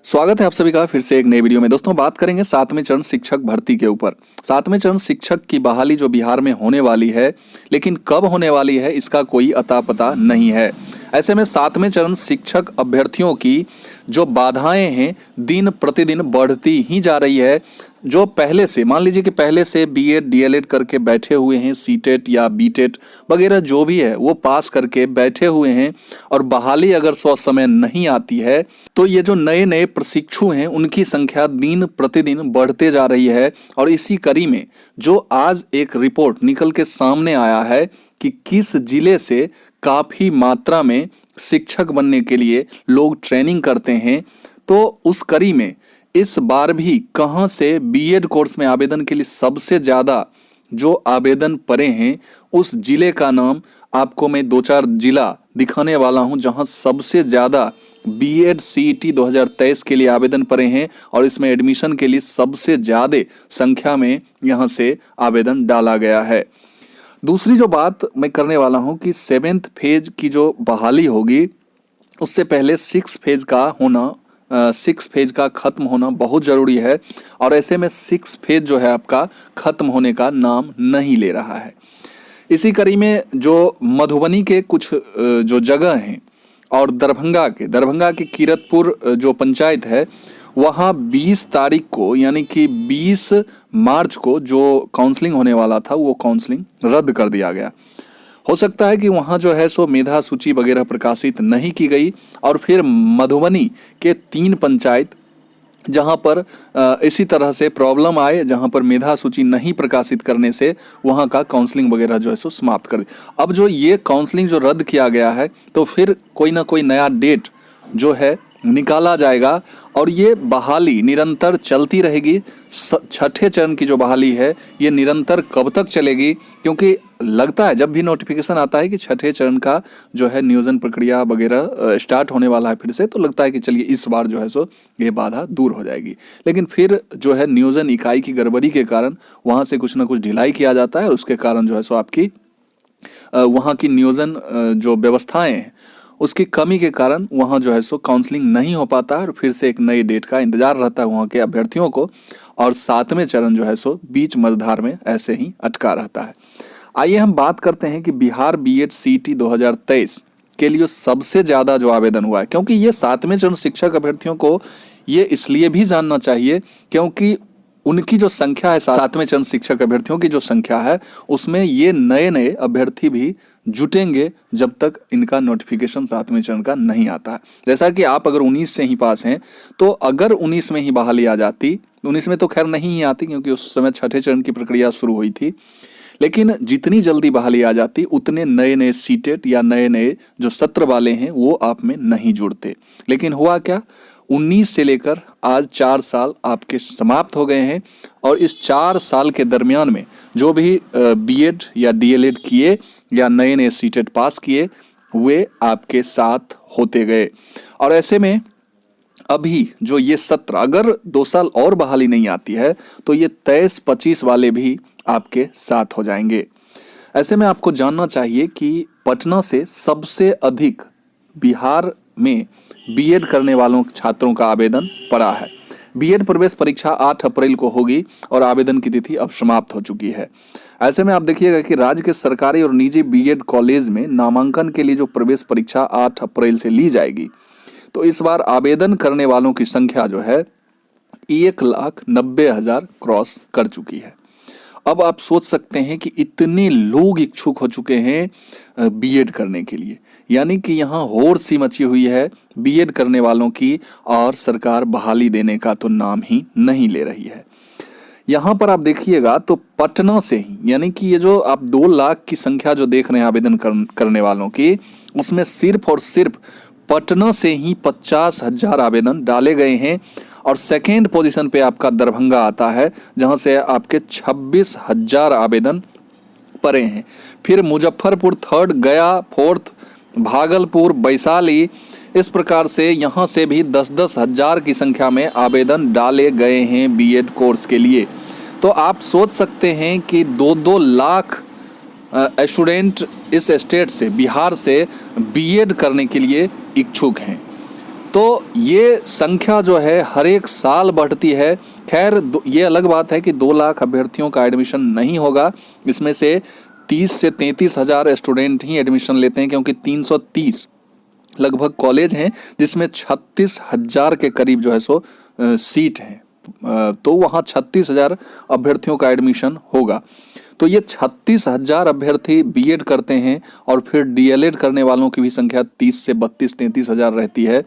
स्वागत है आप सभी का फिर से एक नई वीडियो में। दोस्तों बात करेंगे सातवें चरण शिक्षक भर्ती के ऊपर। सातवें चरण शिक्षक की बहाली जो बिहार में होने वाली है, लेकिन कब होने वाली है इसका कोई अता पता नहीं है। ऐसे में सातवें चरण शिक्षक अभ्यर्थियों की जो बाधाएं हैं दिन प्रतिदिन बढ़ती ही जा रही है। जो पहले से मान लीजिए कि पहले से बीएड डीएलएड करके बैठे हुए हैं, सीटेट या बीटेट वगैरह जो भी है वो पास करके बैठे हुए हैं, और बहाली अगर समय नहीं आती है तो ये जो नए नए प्रशिक्षु हैं उनकी संख्या दिन प्रतिदिन बढ़ते जा रही है। और इसी कड़ी में जो आज एक रिपोर्ट निकल के सामने आया है कि किस जिले से काफ़ी मात्रा में शिक्षक बनने के लिए लोग ट्रेनिंग करते हैं, तो उस कड़ी में इस बार भी कहां से बीएड कोर्स में आवेदन के लिए सबसे ज़्यादा जो आवेदन पड़े हैं उस जिले का नाम आपको मैं 2-4 जिला दिखाने वाला हूं जहां सबसे ज़्यादा बीएड सीईटी 2023 के लिए आवेदन पड़े हैं, और इसमें एडमिशन के लिए सबसे ज़्यादा संख्या में यहां से आवेदन डाला गया है। दूसरी जो बात मैं करने वाला हूं कि 7th फेज की जो बहाली होगी उससे पहले 6 फेज का होना 6 फेज का ख़त्म होना बहुत ज़रूरी है। और ऐसे में 6 फेज जो है आपका ख़त्म होने का नाम नहीं ले रहा है। इसी कड़ी में जो मधुबनी के कुछ जो जगह हैं और दरभंगा के कीरतपुर जो पंचायत है वहाँ 20 तारीख को यानी कि 20 मार्च को जो काउंसलिंग होने वाला था वो काउंसलिंग रद्द कर दिया गया। हो सकता है कि वहाँ जो है सो मेधा सूची वगैरह प्रकाशित नहीं की गई, और फिर मधुबनी के 3 पंचायत जहाँ पर इसी तरह से प्रॉब्लम आए, जहाँ पर मेधा सूची नहीं प्रकाशित करने से वहाँ का काउंसलिंग वगैरह जो है सो समाप्त कर दी। अब जो ये काउंसलिंग जो रद्द किया गया है तो फिर कोई ना कोई नया डेट जो है निकाला जाएगा, और ये बहाली निरंतर चलती रहेगी। छठे चरण की जो बहाली है ये निरंतर कब तक चलेगी, क्योंकि लगता है जब भी नोटिफिकेशन आता है कि छठे चरण का जो है नियोजन प्रक्रिया वगैरह स्टार्ट होने वाला है फिर से, तो लगता है कि चलिए इस बार जो है सो ये बाधा दूर हो जाएगी। लेकिन फिर जो है नियोजन इकाई की गड़बड़ी के कारण वहाँ से कुछ ना कुछ ढिलाई किया जाता है, और उसके कारण जो है सो आपकी वहाँ की नियोजन जो व्यवस्थाएँ हैं उसकी कमी के कारण वहाँ जो है सो काउंसलिंग नहीं हो पाता है, और फिर से एक नई डेट का इंतजार रहता है वहाँ के अभ्यर्थियों को, और 7वें चरण जो है सो बीच मझधार में ऐसे ही अटका रहता है। आइए हम बात करते हैं कि बिहार बीएड सीईटी 2023 के लिए सबसे ज़्यादा जो आवेदन हुआ है, क्योंकि ये 7वें चरण शिक्षक अभ्यर्थियों को ये इसलिए भी जानना चाहिए क्योंकि उनकी जो संख्या है 7वें चरण शिक्षक अभ्यर्थियों की जो संख्या है उसमें ये नए नए अभ्यर्थी भी जुटेंगे जब तक इनका नोटिफिकेशन 7वें चरण का नहीं आता है। जैसा कि आप अगर 19 से ही पास हैं तो अगर 19 में ही बहाली आ जाती, 19 में तो खैर नहीं ही आती क्योंकि उस समय छठे चरण की प्रक्रिया शुरू हुई थी, लेकिन जितनी जल्दी बहाली आ जाती उतने नए नए सीटेट या नए नए जो सत्र वाले हैं वो आप में नहीं जुड़ते। लेकिन हुआ क्या, 19 से लेकर आज 4 साल आपके समाप्त हो गए हैं, और इस 4 साल के दरमियान में जो भी बीएड या डीएलएड किए या नए नए सीटेट पास किए वे आपके साथ होते गए। और ऐसे में अभी जो ये सत्र अगर 2 साल और बहाली नहीं आती है तो ये 23-25 वाले भी आपके साथ हो जाएंगे। ऐसे में आपको जानना चाहिए कि पटना से सबसे अधिक बिहार में बीएड करने वालों छात्रों का आवेदन पड़ा है। बीएड प्रवेश परीक्षा 8 अप्रैल को होगी और आवेदन की तिथि अब समाप्त हो चुकी है। ऐसे में आप देखिएगा कि राज्य के सरकारी और निजी बीएड कॉलेज में नामांकन के लिए जो प्रवेश परीक्षा 8 अप्रैल से ली जाएगी, तो इस बार आवेदन करने वालों की संख्या जो है 1,90,000 क्रॉस कर चुकी है। अब आप सोच सकते हैं कि इतने लोग इच्छुक हो चुके हैं बीएड करने के लिए, यानी कि यहाँ होड़ सी मची हुई है बीएड करने वालों की, और सरकार बहाली देने का तो नाम ही नहीं ले रही है। यहाँ पर आप देखिएगा तो पटना से ही, यानी कि ये जो आप 2 लाख की संख्या जो देख रहे हैं आवेदन करने वालों की, उसमें सिर्फ और सिर्फ पटना से ही 50,000 आवेदन डाले गए हैं, और सेकेंड पोजीशन पे आपका दरभंगा आता है जहां से आपके 26,000 आवेदन पड़े हैं। फिर मुजफ्फरपुर 3rd, गया 4th, भागलपुर, वैशाली, इस प्रकार से यहाँ से भी 10-10 हज़ार की संख्या में आवेदन डाले गए हैं बीएड कोर्स के लिए। तो आप सोच सकते हैं कि 2-2 लाख स्टूडेंट इस स्टेट से, बिहार से बीएड करने के लिए इच्छुक हैं। तो ये संख्या जो है हर एक साल बढ़ती है। खैर ये अलग बात है कि 2 लाख अभ्यर्थियों का एडमिशन नहीं होगा, इसमें से 30 से 33 हज़ार स्टूडेंट ही एडमिशन लेते हैं, क्योंकि 330 लगभग कॉलेज हैं जिसमें 36,000 के करीब जो है सो सीट हैं। तो वहाँ 36,000 अभ्यर्थियों का एडमिशन होगा। तो ये 36,000 अभ्यर्थी बीएड करते हैं और फिर डीएलएड करने वालों की भी संख्या 30 से 32-33 हज़ार रहती है।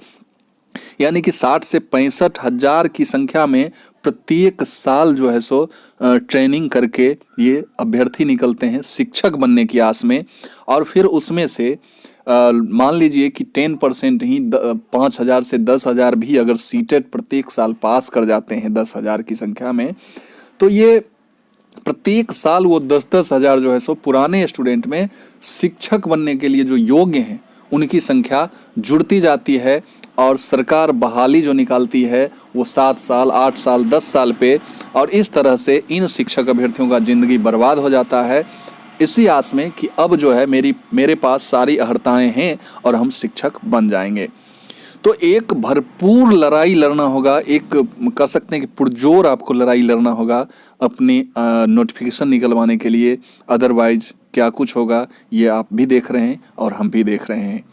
यानी कि 60 से 65 हज़ार की संख्या में प्रत्येक साल जो है सो ट्रेनिंग करके ये अभ्यर्थी निकलते हैं शिक्षक बनने की आस में। और फिर उसमें से मान लीजिए कि 10% ही 5,000 से 10,000 भी अगर सीटेट प्रत्येक साल पास कर जाते हैं 10,000 की संख्या में, तो ये प्रत्येक साल वो 10-10 हज़ार जो है सो पुराने स्टूडेंट में शिक्षक बनने के लिए जो योग्य हैं उनकी संख्या जुड़ती जाती है। और सरकार बहाली जो निकालती है वो 7 साल 8 साल 10 साल पे, और इस तरह से इन शिक्षक अभ्यर्थियों का ज़िंदगी बर्बाद हो जाता है, इसी आस में कि अब जो है मेरे पास सारी अर्हताएँ हैं और हम शिक्षक बन जाएंगे। तो एक भरपूर लड़ाई लड़ना होगा, एक कह सकते हैं कि पुरजोर आपको लड़ाई लड़ना होगा अपनी नोटिफिकेशन निकलवाने के लिए। अदरवाइज क्या कुछ होगा ये आप भी देख रहे हैं और हम भी देख रहे हैं।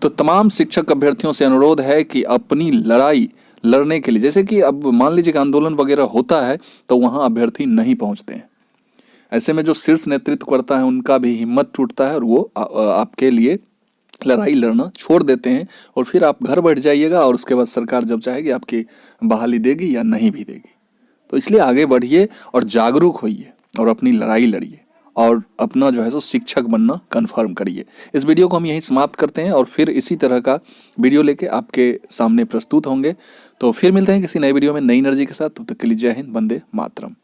तो तमाम शिक्षक अभ्यर्थियों से अनुरोध है कि अपनी लड़ाई लड़ने के लिए, जैसे कि अब मान लीजिए कि आंदोलन वगैरह होता है तो वहाँ अभ्यर्थी नहीं पहुँचते हैं, ऐसे में जो शीर्ष नेतृत्व करता है उनका भी हिम्मत टूटता है और वो आपके लिए लड़ाई लड़ना छोड़ देते हैं, और फिर आप घर बैठ जाइएगा और उसके बाद सरकार जब चाहेगी आपकी बहाली देगी या नहीं भी देगी। तो इसलिए आगे बढ़िए और जागरूक होइए और अपनी लड़ाई लड़िए और अपना जो है सो शिक्षक बनना कन्फर्म करिए। इस वीडियो को हम यहीं समाप्त करते हैं और फिर इसी तरह का वीडियो लेके आपके सामने प्रस्तुत होंगे। तो फिर मिलते हैं किसी नए वीडियो में नई एनर्जी के साथ। तब तक के लिए जय हिंद, वंदे मातरम।